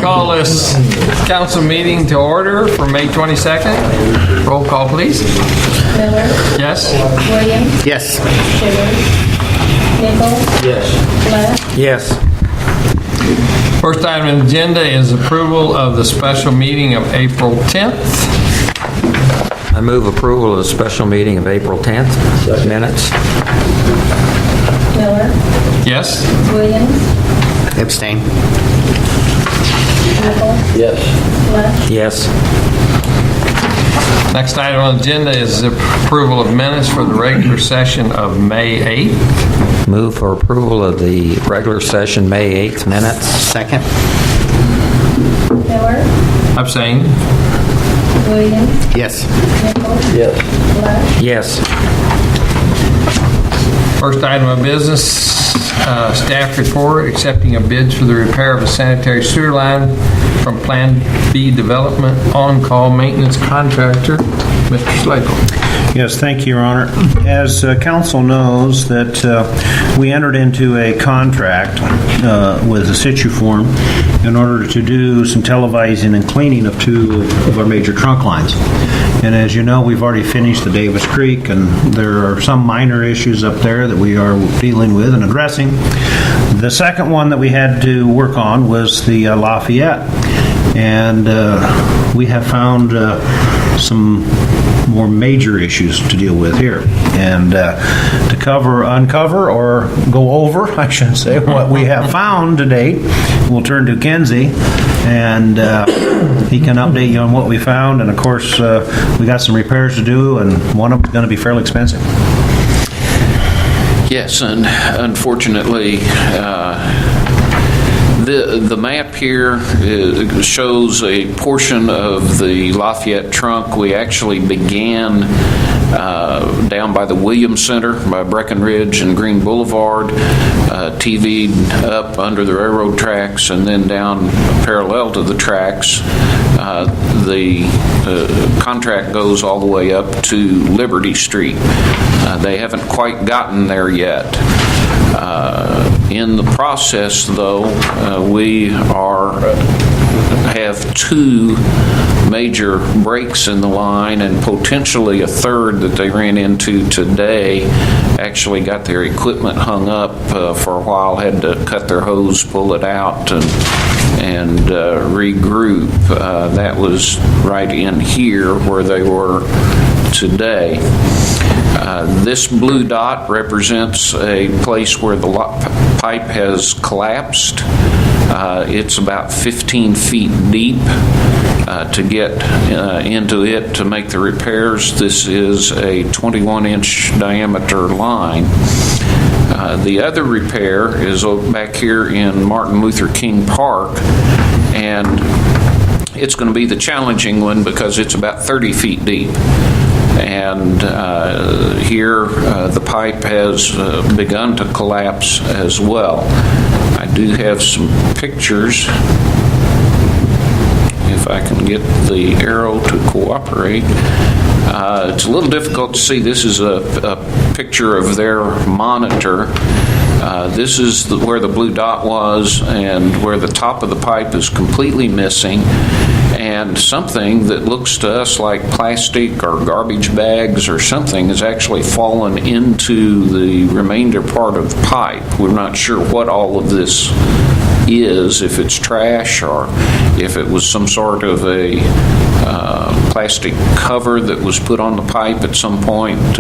Call this council meeting to order for May 22nd. Roll call, please. Miller. Yes? Williams. Yes. Sugar. Nichols. Yes. Left. Yes. First item on the agenda is approval of the special meeting of April 10th. I move approval of the special meeting of April 10th. Minutes. Miller. Yes? Williams. Abstain. Nichols. Yes. Left. Yes. Next item on the agenda is the approval of minutes for the regular session of May 8th. Move for approval of the regular session May 8th minutes. Second. Miller. Abstain. Williams. Yes. Nichols. Yes. Left. Yes. First item of business, staff report, accepting of bids for the repair of a sanitary sewer line from Plan B Development on-call maintenance contractor, Mr. Slagle. Yes, thank you, Your Honor. As council knows, that we entered into a contract with the Situform in order to do some televising and cleaning of two of our major trunk lines. And as you know, we've already finished the Davis Creek, and there are some minor issues up there that we are dealing with and addressing. The second one that we had to work on was the Lafayette. And we have found some more major issues to deal with here. And to uncover, or go over, I should say, what we have found to date, we'll turn to Kenzie, and he can update you on what we found. And of course, we got some repairs to do, and one of them's going to be fairly expensive. Yes, and unfortunately, the map here shows a portion of the Lafayette trunk. We actually began down by the Williams Center, by Breckenridge and Green Boulevard, TV'd up under the railroad tracks, and then down parallel to the tracks. The contract goes all the way up to Liberty Street. They haven't quite gotten there yet. In the process, though, we have two major breaks in the line, and potentially a third that they ran into today. Actually got their equipment hung up for a while, had to cut their hose, pull it out, and regroup. That was right in here where they were today. This blue dot represents a place where the pipe has collapsed. It's about 15 feet deep. To get into it to make the repairs, this is a 21-inch diameter line. The other repair is back here in Martin Luther King Park, and it's going to be the challenging one because it's about 30 feet deep. And here the pipe has begun to collapse as well. I do have some pictures, if I can get the arrow to cooperate. It's a little difficult to see. This is a picture of their monitor. This is where the blue dot was, and where the top of the pipe is completely missing. And something that looks to us like plastic or garbage bags or something has actually fallen into the remainder part of the pipe. We're not sure what all of this is, if it's trash or if it was some sort of a plastic cover that was put on the pipe at some point.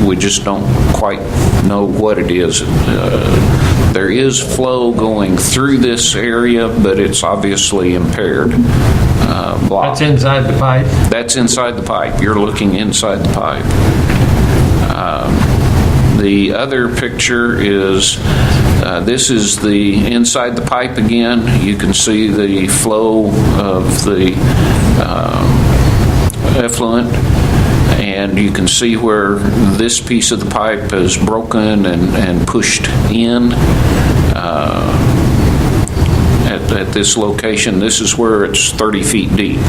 We just don't quite know what it is. There is flow going through this area, but it's obviously impaired. That's inside the pipe? That's inside the pipe. You're looking inside the pipe. The other picture is, this is the inside the pipe again. You can see the flow of the effluent, and you can see where this piece of the pipe is broken and pushed in. At this location, this is where it's 30 feet deep.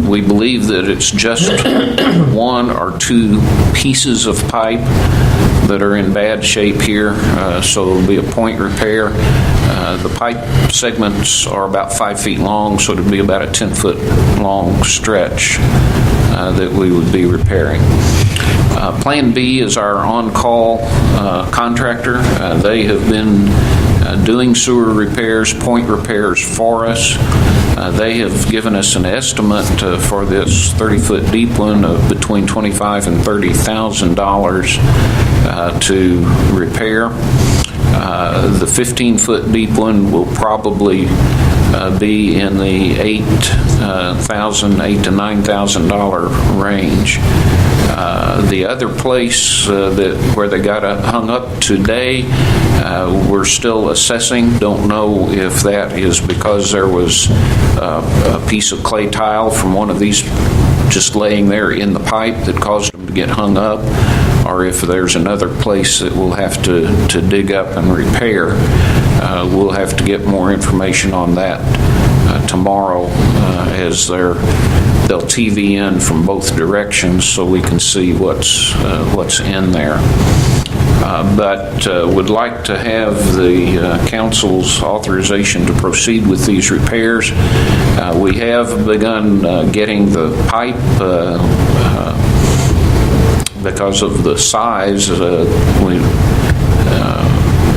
We believe that it's just one or two pieces of pipe that are in bad shape here, so it'll be a point repair. The pipe segments are about 5 feet long, so it'll be about a 10-foot long stretch that we would be repairing. Plan B is our on-call contractor. They have been doing sewer repairs, point repairs for us. They have given us an estimate for this 30-foot deep one of between $25,000 and $30,000 to repair. The 15-foot deep one will probably be in the $8,000 to $9,000 range. The other place where they got hung up today, we're still assessing. Don't know if that is because there was a piece of clay tile from one of these just laying there in the pipe that caused them to get hung up, or if there's another place that we'll have to dig up and repair. We'll have to get more information on that tomorrow as they'll TV in from both directions so we can see what's in there. But would like to have the council's authorization to proceed with these repairs. We have begun getting the pipe because of the size. We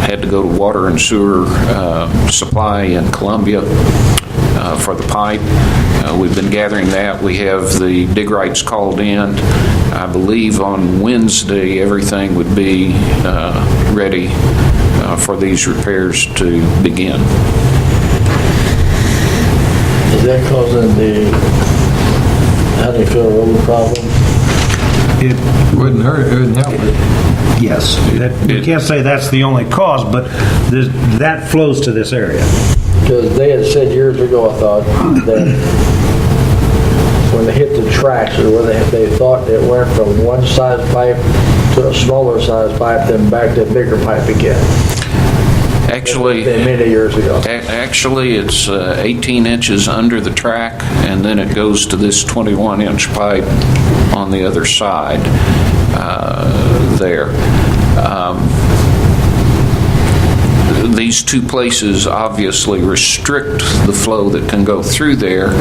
had to go to water and sewer supply in Columbia for the pipe. We've been gathering that. We have the dig rights called in. I believe on Wednesday everything would be ready for these repairs to begin. Is that causing the Honeyfield Road problem? It Wouldn't hurt, it wouldn't help it. Yes. You can't say that's the only cause, but that flows to this area. Because they had said years ago, I thought, that when they hit the tracks, or where they thought it went from one size pipe to a smaller size pipe, then back to a bigger pipe again. Actually, Many years ago. Actually, it's 18 inches under the track, and then it goes to this 21-inch pipe on the other side there. These two places obviously restrict the flow that can go through there.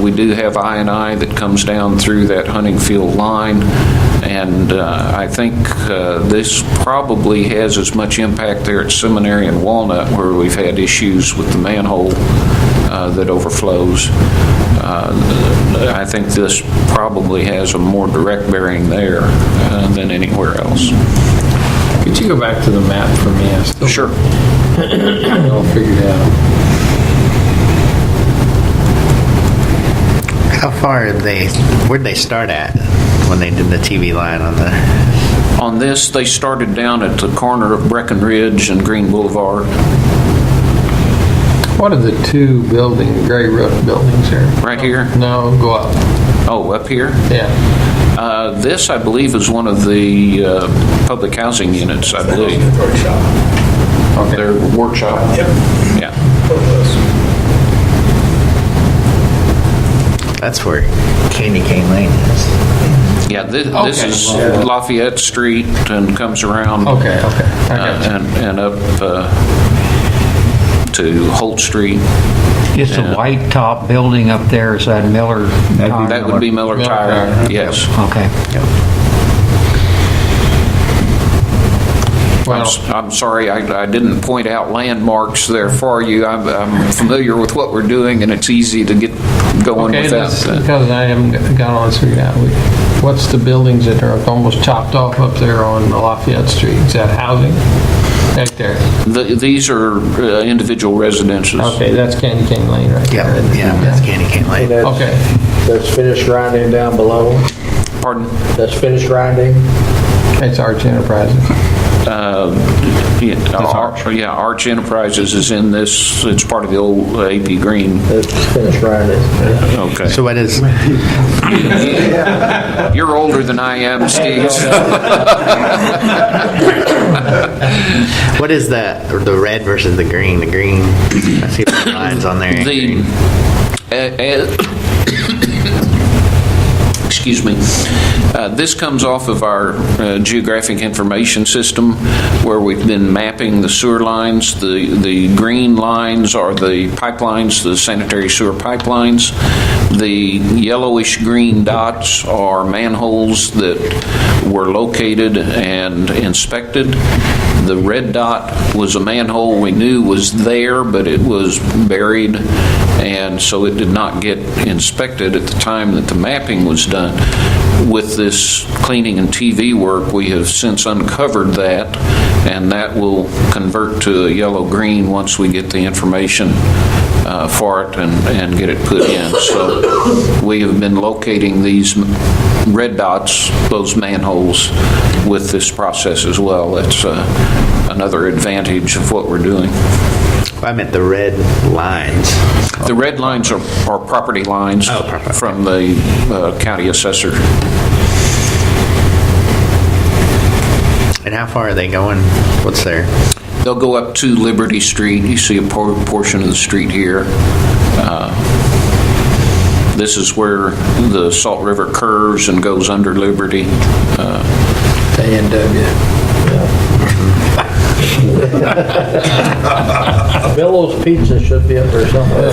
We do have I&I that comes down through that Huntingfield line, and I think this probably has as much impact there at Seminary and Walnut, where we've had issues with the manhole that overflows. I think this probably has a more direct bearing there than anywhere else. Could you go back to the map for me? Sure. I'll figure it out. How far where'd they start at when they did the TV line on the... On this, they started down at the corner of Breckenridge and Green Boulevard. What are the two buildings, gray roof buildings here? Right here? No, go up. Oh, up here? Yeah. This, I believe, is one of the public housing units, I believe. Okay. Their workshop. Yep. Yeah. That's where Candy Cane Lane is. Yeah, this Okay. is Lafayette Street and comes around Okay. I got you. and up to Holt Street. It's a white top building up there. Is that Miller? That would be Miller Miller Tire. Tire. Yes. Okay. Well, I'm sorry, I didn't point out landmarks there for you. I'm familiar with what we're doing, and it's easy to get going okay, with that's that. because I haven't got all this figured out. What's the buildings that are almost chopped off up there on Lafayette Street? Is that housing? Right there. These are individual residences. Okay, that's Candy Cane Lane right Yeah, there. yeah, that's Candy Cane And Lane. that's, Okay. that's finished grinding down below. Pardon? That's finished grinding. It's Arch Enterprises. Arch Enterprises is in this. It's part of the old AP Green. That's finished grinding. Okay. So what is... You're older than I am, Steve. What is the red versus the green? The green, I see the lines on there. The Excuse me. This comes off of our geographic information system where we've been mapping the sewer lines. The green lines are the pipelines, the sanitary sewer pipelines. The yellowish green dots are manholes that were located and inspected. The red dot was a manhole we knew was there, but it was buried, and so it did not get inspected at the time that the mapping was done. With this cleaning and TV work, we have since uncovered that, and that will convert to a yellow-green once we get the information for it and get it put in. So we have been locating these red dots, those manholes, with this process as well. That's another advantage of what we're doing. I meant the red lines. The red lines are property lines Oh, property. from the county assessor. And how far are they going? What's there? They'll go up to Liberty Street. You see a portion of the street here. This is where the Salt River curves and goes under Liberty. Billow's Pizza should be up there somewhere.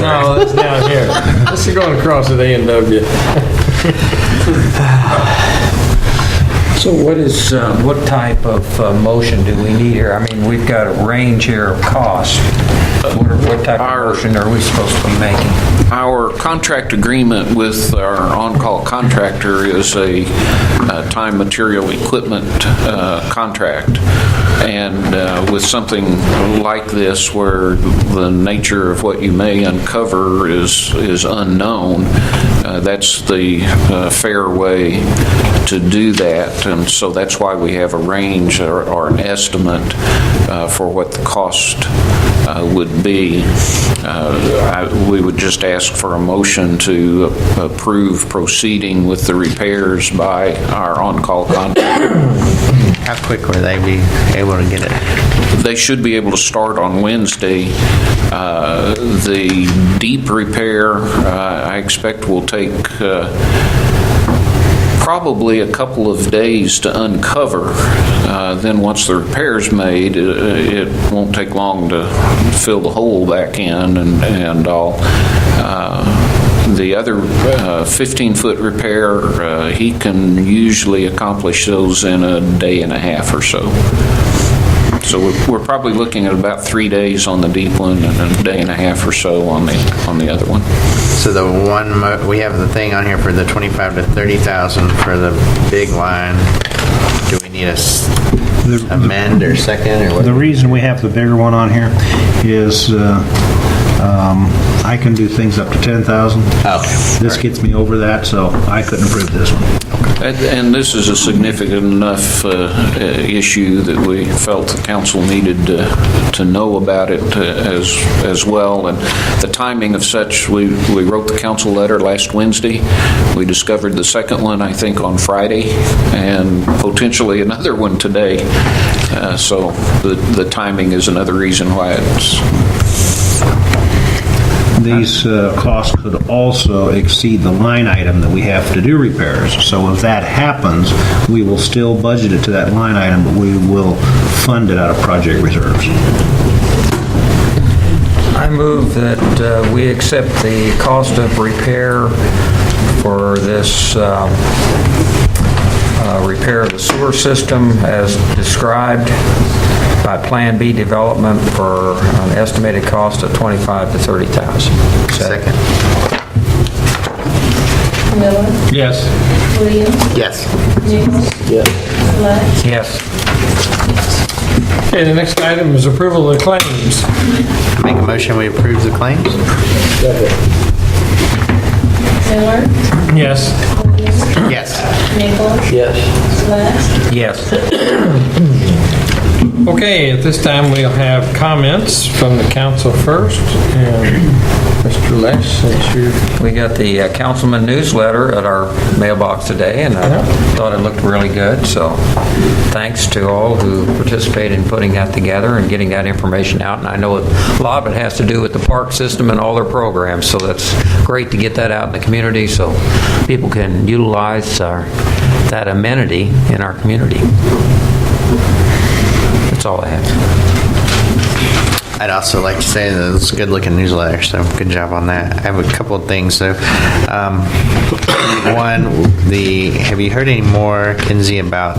No, that's down here. This is going across at A&W. So what type of motion do we need here? I mean, we've got a range here of cost. What type of motion are we supposed to be making? Our contract agreement with our on-call contractor is a time material equipment contract. And with something like this, where the nature of what you may uncover is unknown, that's the fair way to do that. And so that's why we have a range or an estimate for what the cost would be. We would just ask for a motion to approve proceeding with the repairs by our on-call contractor. How quick will they be able to get it? They should be able to start on Wednesday. The deep repair, I expect, will take probably a couple of days to uncover. Then once the repair's made, it won't take long to fill the hole back in and all. The other 15-foot repair, he can usually accomplish those in a day and a half or so. So we're probably looking at about 3 days on the deep one and a day and a half or so on the other one. So the one, we have the thing on here for the 25 to 30,000 for the big line. Do we need a amend or second or what? The reason we have the bigger one on here is I can do things up to 10,000. Oh, This gets me over that, so I couldn't approve this one. And this is a significant enough issue that we felt the council needed to know about it as well. And the timing of such, we wrote the council letter last Wednesday. We discovered the second one, I think, on Friday, and potentially another one today. So the timing is another reason why it's... These costs could also exceed the line item that we have to do repairs. So if that happens, we will still budget it to that line item, but we will fund it out of project reserves. I move that we accept the cost of repair for this repair of the sewer system as described by Plan B development for an estimated cost of $25,000 to $30,000. second. Miller, Yes. Williams, Yes. Nichols, Yes. Lutz, Yes. Okay, the next item is approval of the claims. I make a motion we approve the claims? Second. Miller, Yes. Williams, Yes. Nichols, Yes. Lutz, Yes. Okay, at this time, we'll have comments from the council first. And Mr. Lesh, since you... We got the councilman newsletter at our mailbox today, and I thought it looked really good, so thanks to all who participated in putting that together and getting that information out. And I know a lot of it has to do with the park system and all their programs, so that's great to get that out in the community so people can utilize that amenity in our community. That's all I have. I'd also like to say that it's a good-looking newsletter, so good job on that. I have a couple of things. So, one, have you heard any more, Kinsey, about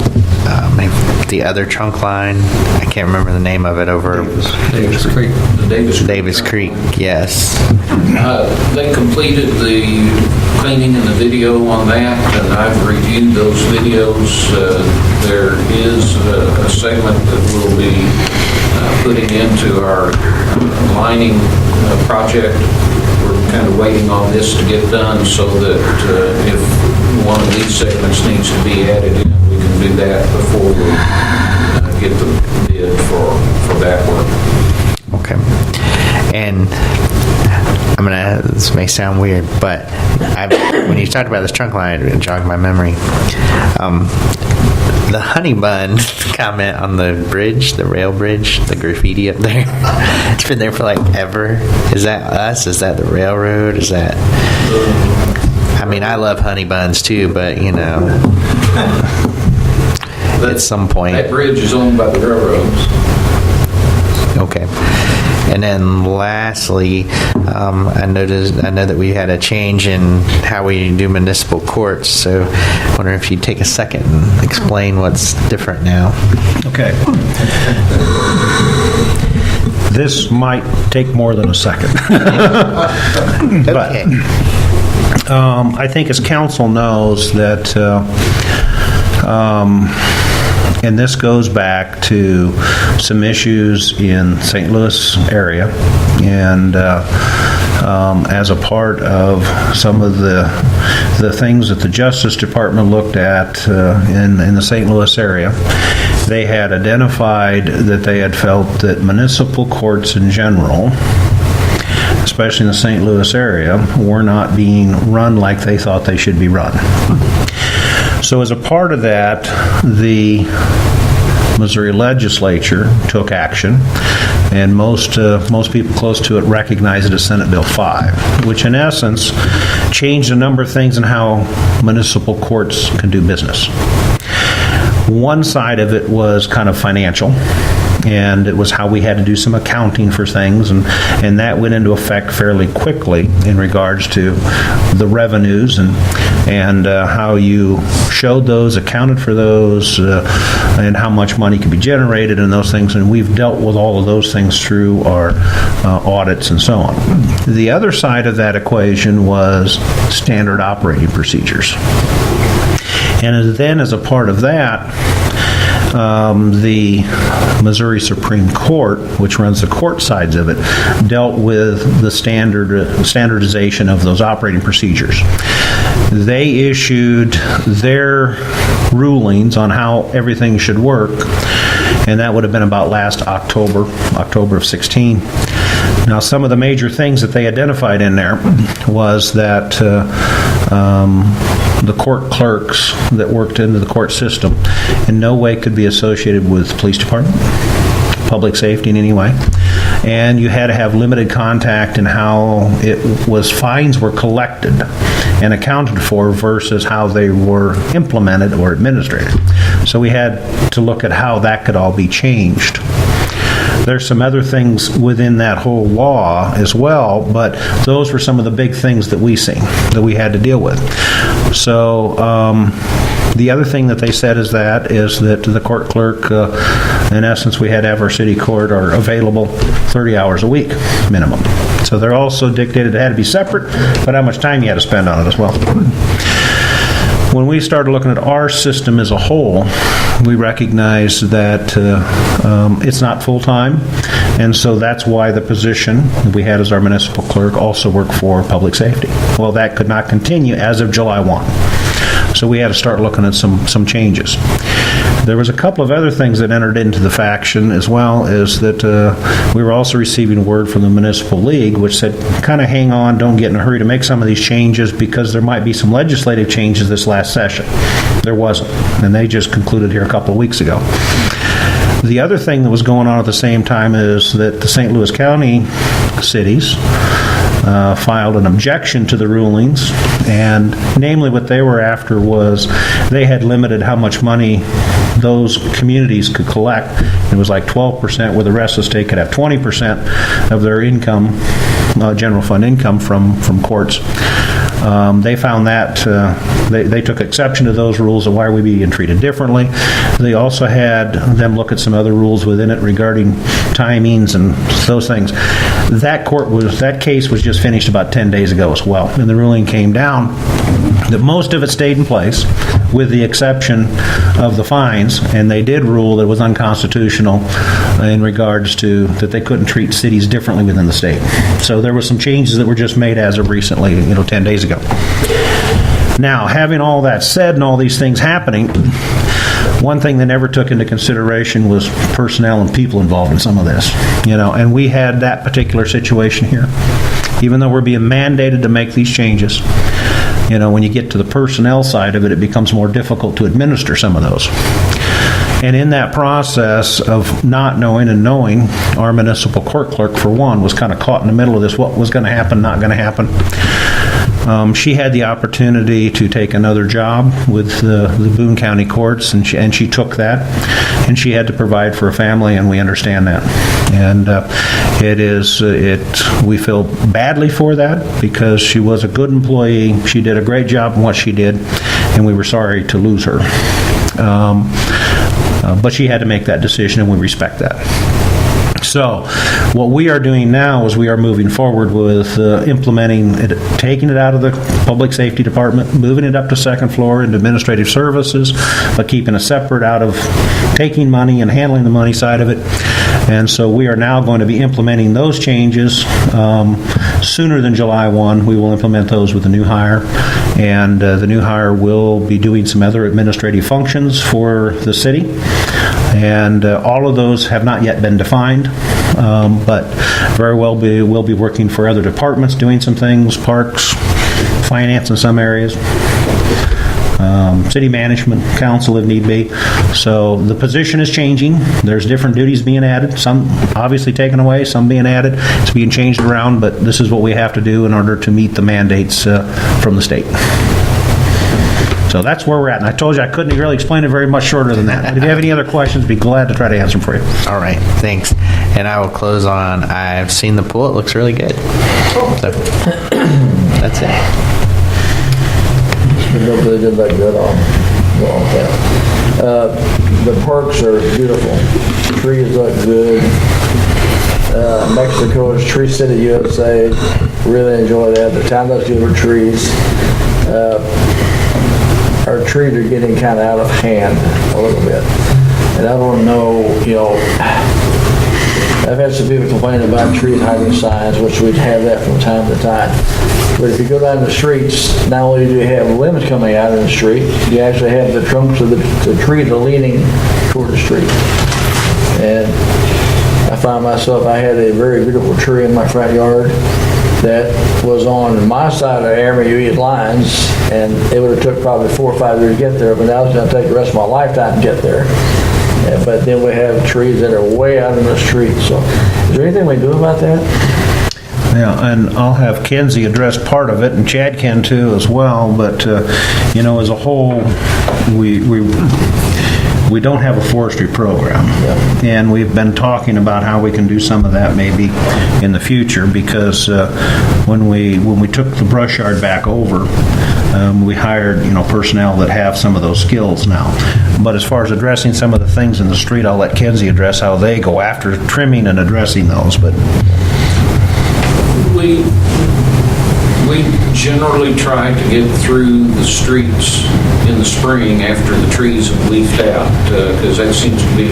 the other trunk line? I can't remember the name of it over Davis Creek. The Davis Creek. Yes. They completed the cleaning and the video on that, and I've reviewed those videos. There is a segment that will be putting into our lining project. We're kind of waiting on this to get done so that if one of these segments needs to be added in, we can do that before we get the bid for that work. Okay. And this may sound weird, but when you talked about this trunk line, it jogged my memory. The honey bun comment on the bridge, the rail bridge, the graffiti up there, it's been there for like ever. Is that us? Is that the railroad? Is that... I mean, I love honey buns too, but at some point... That bridge is owned by the railroads. Okay. And then lastly, I know that we had a change in how we do municipal courts, so I wonder if you'd take a second and explain what's different now. Okay. This might take more than a second. But Okay. I think as council knows that, and this goes back to some issues in St. Louis area, and as a part of some of the things that the Justice Department looked at in the St. Louis area, they had identified that they had felt that municipal courts in general, especially in the St. Louis area, were not being run like they thought they should be run. So as a part of that, the Missouri legislature took action, and most people close to it recognize it as Senate Bill 5, which in essence changed a number of things in how municipal courts can do business. One side of it was kind of financial, and it was how we had to do some accounting for things, and that went into effect fairly quickly in regards to the revenues and how you showed those, accounted for those, and how much money could be generated and those things, and we've dealt with all of those things through our audits and so on. The other side of that equation was standard operating procedures. And then as a part of that, the Missouri Supreme Court, which runs the court sides of it, dealt with the standardization of those operating procedures. They issued their rulings on how everything should work, and that would have been about last October of 16. Now, some of the major things that they identified in there was that the court clerks that worked into the court system in no way could be associated with the police department, public safety in any way, and you had to have limited contact in how fines were collected and accounted for versus how they were implemented or administered. So we had to look at how that could all be changed. There's some other things within that whole law as well, but those were some of the big things that we seen, that we had to deal with. So the other thing that they said is that the court clerk, in essence, we had to have our city court are available 30 hours a week minimum. So they're also dictated it had to be separate, but how much time you had to spend on it as well. When we started looking at our system as a whole, we recognized that it's not full-time, and so that's why the position that we had as our municipal clerk also worked for public safety. Well, that could not continue as of July 1. So we had to start looking at some changes. There was a couple of other things that entered into the faction as well, is that we were also receiving word from the Municipal League, which said, kind of hang on, don't get in a hurry to make some of these changes because there might be some legislative changes this last session. There wasn't, and they just concluded here a couple of weeks ago. The other thing that was going on at the same time is that the St. Louis County cities filed an objection to the rulings, and namely what they were after was they had limited how much money those communities could collect. It was like 12%, where the rest of the state could have 20% of their income, general fund income from courts. They found that they took exception to those rules, and why are we being treated differently? They also had them look at some other rules within it regarding timings and those things. That case was just finished about 10 days ago as well, and the ruling came down that most of it stayed in place with the exception of the fines, and they did rule that it was unconstitutional in regards to that they couldn't treat cities differently within the state. So there were some changes that were just made as of recently, 10 days ago. Now, having all that said and all these things happening, one thing they never took into consideration was personnel and people involved in some of this, and we had that particular situation here. Even though we're being mandated to make these changes, when you get to the personnel side of it, it becomes more difficult to administer some of those. And in that process of not knowing and knowing, our municipal court clerk, for one, was kind of caught in the middle of this, what was going to happen, not going to happen. She had the opportunity to take another job with the Boone County courts, and she took that, and she had to provide for a family, and we understand that. And we feel badly for that because she was a good employee. She did a great job in what she did, and we were sorry to lose her. But she had to make that decision, and we respect that. So what we are doing now is we are moving forward with implementing it, taking it out of the Public Safety Department, moving it up to second floor into Administrative Services, but keeping it separate out of taking money and handling the money side of it. And so we are now going to be implementing those changes sooner than July 1. We will implement those with the new hire, and the new hire will be doing some other administrative functions for the city. And all of those have not yet been defined, but very well will be working for other departments, doing some things, parks, finance in some areas, city management, council if need be. So the position is changing. There's different duties being added, some obviously taken away, some being added. It's being changed around, but this is what we have to do in order to meet the mandates from the state. So that's where we're at. And I told you I couldn't really explain it very much shorter than that. But if you have any other questions, I'd be glad to try to answer them for you. All right, thanks. And I will close on, I've seen the pool. It looks really good. So, that's it. They did that good on that. The parks are beautiful. Trees look good. Mexico is Tree City, USA. Really enjoy that. The town does good for trees. Our trees are getting kind of out of hand a little bit. And I don't know, I've had some people complain about tree hiding signs, which we'd have that from time to time. But if you go down the streets, not only do you have limbs coming out in the street, you actually have the trunks of the trees are leaning toward the street. And I found myself, I had a very beautiful tree in my front yard that was on my side of the Aramie lines, and it would have took probably 4 or 5 years to get there, but now it's going to take the rest of my lifetime to get there. But then we have trees that are way out in the street. So is there anything we do about that? Yeah, and I'll have Kenzie address part of it, and Chad can too as well, but, as a whole, we don't have a forestry program. Yeah. And we've been talking about how we can do some of that maybe in the future, because when we took the brush yard back over, we hired personnel that have some of those skills now. But as far as addressing some of the things in the street, I'll let Kenzie address how they go after trimming and addressing those. But we generally try to get through the streets in the spring after the trees have leafed out, because that seems to be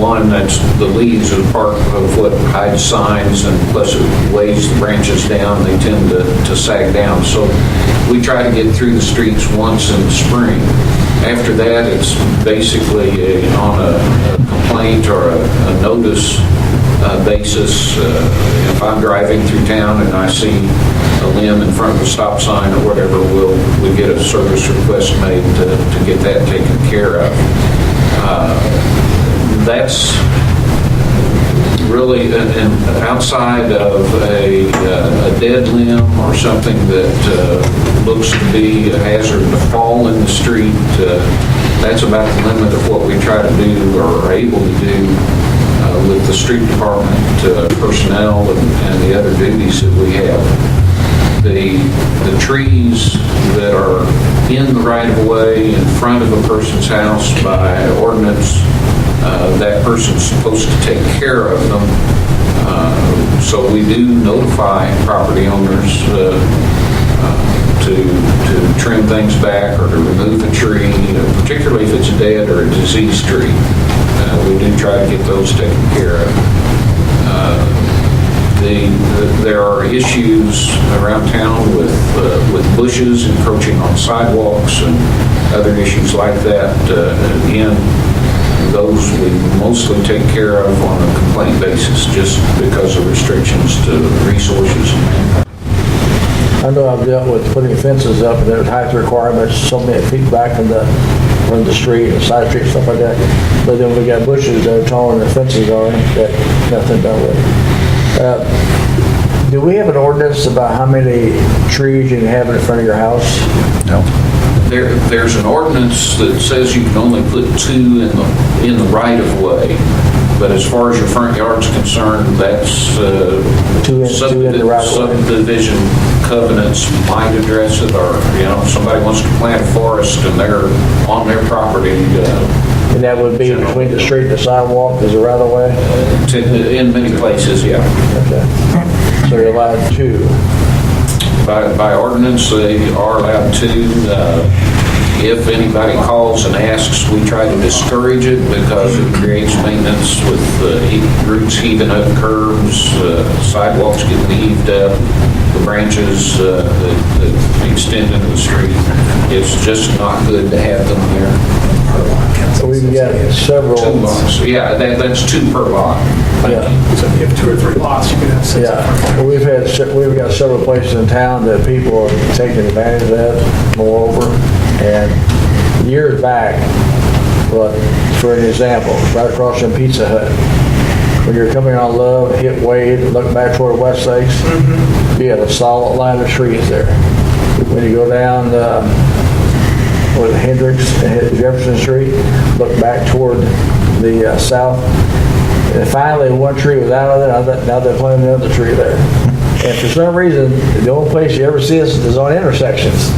one, that's the leaves of the park of what hides signs, and plus it weighs the branches down, they tend to sag down. So we try to get through the streets once in the spring. After that, it's basically on a complaint or a notice basis. If I'm driving through town and I see a limb in front of a stop sign or whatever, we get a service request made to get that taken care of. That's really outside of a dead limb or something that looks to be a hazard to fall in the street. That's about the limit of what we try to do or are able to do with the street department personnel and the other duties that we have. The trees that are in the right-of-way in front of a person's house by ordinance, that person's supposed to take care of them. So we do notify property owners to trim things back or to remove a tree, particularly if it's dead or a diseased tree. We do try to get those taken care of. There are issues around town with bushes encroaching on sidewalks and other issues like that. Again, those we mostly take care of on a complaint basis just because of restrictions to resources and manpower. I know I've dealt with putting fences up, and there's height requirements, so many feet back from the street, and side street, stuff like that. But then we got bushes that are taller than the fences are, that nothing done with. Do we have an ordinance about how many trees you can have in front of your house? No. There's an ordinance that says you can only put 2 in the right of way, but as far as your front yard's concerned, that's Two in the right of way. subdivision covenants might address it, or if somebody wants to plant a forest and they're on their property. And that would be between the street and the sidewalk, is it right of way? In many places, yeah. Okay. So you're allowed 2. By ordinance, they are allowed to. If anybody calls and asks, we try to discourage it because it creates maintenance with roots heaving up curbs, sidewalks getting heaved up, the branches that extend into the street. It's just not good to have them there. So we've got several. 2 lots. Yeah, that's 2 per lot. Yeah. So if you have 2 or 3 lots, you can have 6. Yeah, we've got several places in town that people are taking advantage of that, moreover. And years back, but for an example, right across from Pizza Hut, when you're coming on Love, hit Wade, look back toward West Lakes, you had a solid line of trees there. When you go down with Hendricks and hit Jefferson Street, look back toward the south, and finally one tree was out of there, now they're planting another tree there. And for some reason, the only place you ever see us is on intersections.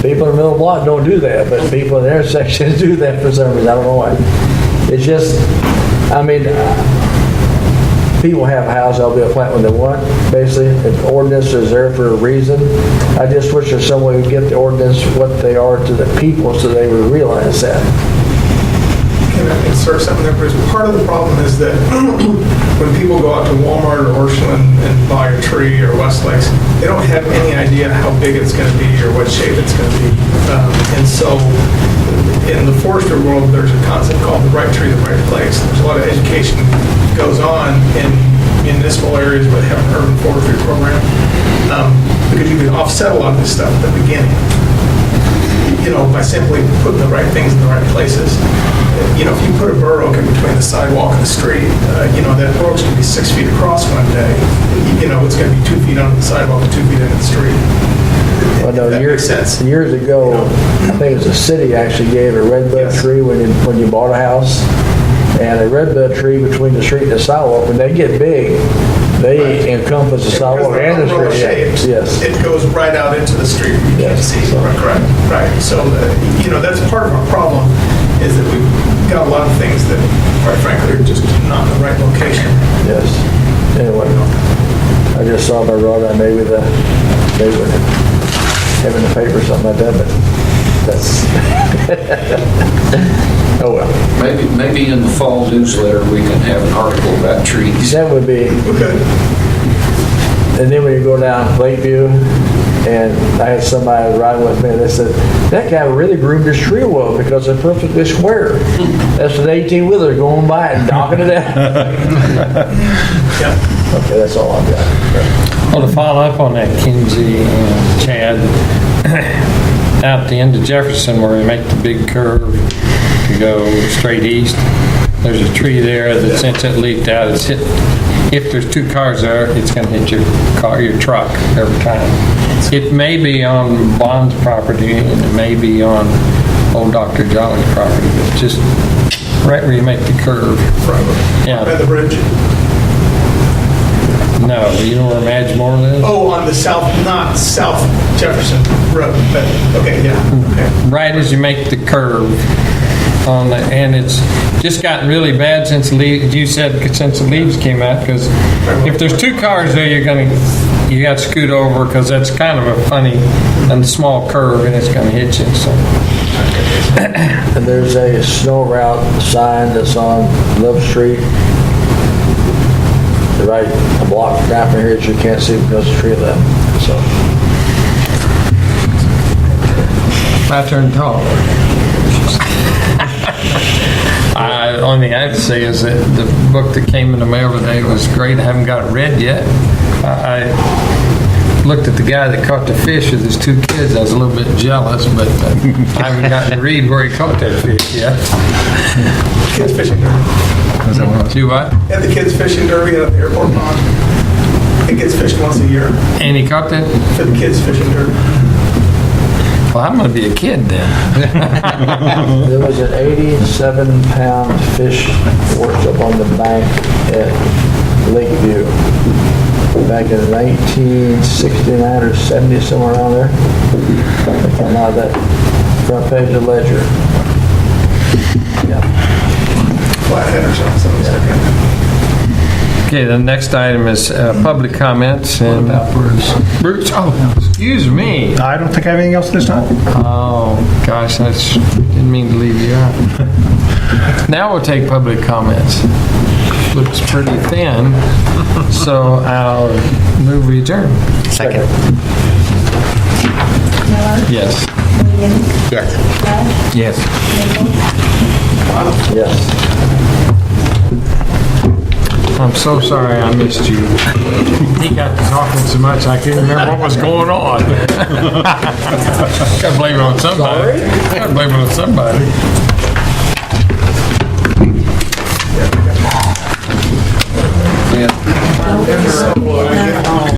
People in the middle of the block don't do that, but people in the intersections do that for some reason. I don't know why. It's just, people have a house, they'll be able to plant when they want, basically. The ordinance is there for a reason. I just wish there's some way to get the ordinance what they are to the people so they would realize that. Can I insert something there, Bruce? Part of the problem is that when people go out to Walmart or Orscheln and buy a tree or Westlakes, they don't have any idea how big it's going to be or what shape it's going to be. And so in the forestry world, there's a concept called the right tree, the right place. There's a lot of education that goes on in municipal areas where they have an urban forestry program because you can offset a lot of this stuff at the beginning. By simply putting the right things in the right places. If you put a bur oak in between the sidewalk and the street, that bur oak's going to be 6 feet across one day. It's going to be 2 feet under the sidewalk and 2 feet into the street. Well, no, That makes sense. years ago, I think it was the city actually gave a redbud tree when you bought a house, and a redbud tree between the street and the sidewalk. When they get big, they encompass the sidewalk and the Umbrella street. shaped. Yes. It goes right out into the street. You can't Yes. see. Right. So, that's part of our problem is that we've got a lot of things that, quite frankly, are just not in the right location. Yes. Anyway, I just saw by Rod that maybe they would have in the paper or something like that, but that's, oh well. Maybe in the fall newsletter, we can have an article about trees. That would be, Okay. And then when you go down Lakeview, and I had somebody riding with me, and they said, that guy really groomed his tree well because they're perfectly square. That's an 18-wheeler going by and knocking it out. Okay, that's all I've got. Well, to follow up on that, Kinsey and Chad, out the end of Jefferson where we make the big curve to go straight east, there's a tree there that since it leaked out, it's hit, if there's two cars there, it's going to hit your car, your truck every time. It may be on Bond's property and it may be on old Dr. Jolly's property, but just right where you make the curve. Yeah. By the bridge. No, you know where Madge Moore lives? Oh, on the south, not South Jefferson Road, but, okay, yeah, okay. Right as you make the curve on the, and it's just gotten really bad since you said since the leaves came out, because if there's two cars there, you got to scoot over because that's kind of a funny and small curve and it's going to hit you. So And there's a snow route sign that's on Love Street. Right, a block down from here that you can't see because the tree left. So my turn to talk. Only thing I have to say is that the book that came in the mail today was great. I haven't got it read yet. I looked at the guy that caught the fish with his two kids. I was a little bit jealous, but I haven't gotten to read where he caught that fish yet. Kids fishing derby. Do what? Yeah, the kids fishing derby at the airport pond. It gets fished once a year And he caught that? for the kids fishing derby. Well, I'm going to be a kid then. there was an 87-pound fish washed up on the bank at Lakeview back in 1969 or 70, somewhere around there. They came out of that front page of Ledger. Yeah. Flathead or something like that. Okay, the next item is public comments. And Bruce? Bruce, oh, excuse me. I don't think I have anything else this time. Oh, gosh, didn't mean to leave you out. Now we'll take public comments. Looks pretty thin, so I'll move we adjourn. Second. Miller, Yes. Williams, Yes. Bud, Yes. Nichols, Yes. I'm so sorry I missed you. He got to talking so much I couldn't remember what was going on. Gotta blame it on somebody. Gotta blame it on somebody. Williams,